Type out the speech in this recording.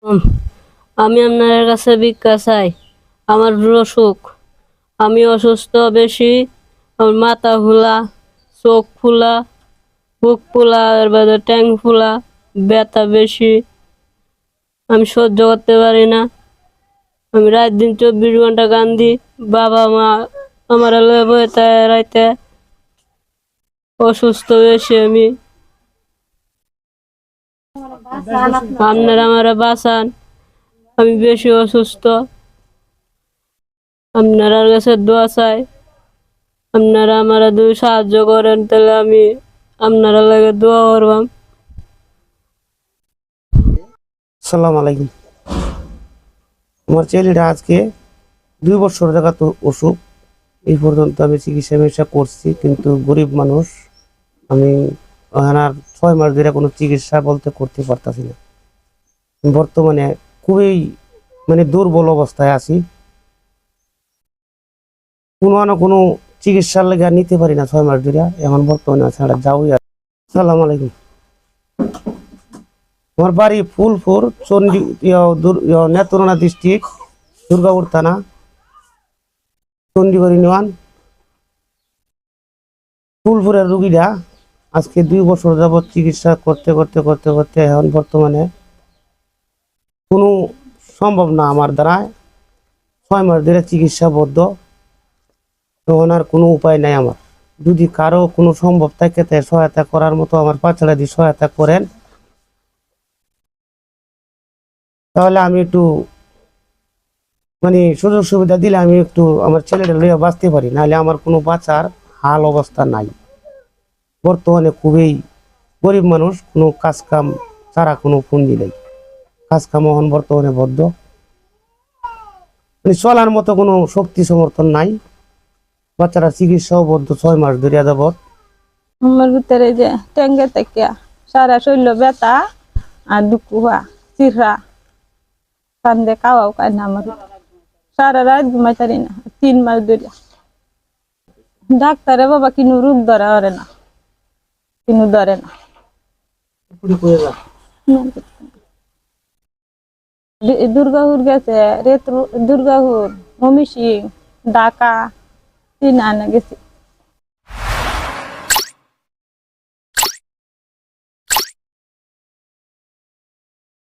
উম, আমি আপনার কাছে ভিক্ষা চাই। আমার অসুখ, আমি অসুস্থ বেশি। আমার মাথা ফুলা, চোখ ফুলা, বুক ফুলা, এর বাদে ট্যাং ফুলা, ব্যথা বেশি। আমি সহ্য করতে পারি না। আমি রাত দিন 24 ঘন্টা কান্দি। বাবা মা আমার লয়ে বইতে রাইতে। অসুস্থ বেশি আমি। আপনারা আমারে বাঁচান, আমি বেশি অসুস্থ। আপনার কাছে দোয়া চাই। আপনারা আমার যদি সাহায্য করেন তাহলে আমি আপনারা লাগে দোয়া করবাম। সালাম আলাইকুম। আমার ছেলেটা আজকে 2 বছর জায়গা তো অসুখ। এই পর্যন্ত আমি চিকিৎসা করছি, কিন্তু গরিব মানুষ, আমি ওখানে আর 6 মাস ধরে কোনো চিকিৎসা বলতে করতে পারতাছি না। বর্তমানে খুবই দুর্বল অবস্থায় আছি। কোনো না কোনো চিকিৎসার লেগে আর নিতে পারি না 6 মাস ধরে। এখন বর্তমানে ছাড়া যাওই আর। সালাম আলাইকুম। আমার বাড়ি ফুলপুর, চন্ডী নেত্রকোনা ডিস্ট্রিক্ট, দুর্গাপুর থানা, চন্ডীগড় ইউনিয়ন। ফুলপুরের রুগীরা আজকে 2 বছর যাবৎ চিকিৎসা করতে করতে করতে করতে এখন বর্তমানে কোনো সম্ভব না আমার দ্বারা। 6 মাস ধরে চিকিৎসাবদ্ধ। তখন আর কোনো উপায় নাই আমার। যদি কারো কোনো সম্ভব থাকে তাই সহায়তা করার মতো আমার বাচ্চারা যদি সহায়তা করেন, তাহলে আমি একটু সুযোগ সুবিধা দিলে আমি একটু আমার ছেলেটা লইয়া বাঁচতে পারি। নাহলে আমার কোনো বাঁচার হাল অবস্থা নাই। বর্তমানে খুবই গরিব মানুষ, কোনো কাজ কাম ছাড়া কোনো পুঁজি নেই। কাজ কাম এখন বর্তমানে বদ্ধ, চলার মতো কোনো শক্তি সমর্থন নাই। বাচ্চারা চিকিৎসাও বদ্ধ 6 মাস ধরে যাবৎ। আমার ভিতরে যে ট্যাঙ্গে থেকে সারা শরীর ব্যথা আর দুঃখ হওয়া চিররা কান্দে কাওয়াও কায় না আমার সারা রাত ঘুমাই পারি না 3 মাস ধরে। ডাক্তারে বাবা কিনু রোগ ধরে না, কিনু ধরে না। দুর্গাপুর গেছে, দুর্গাপুর, মমি সিং, ঢাকা, 3 আনা গেছে।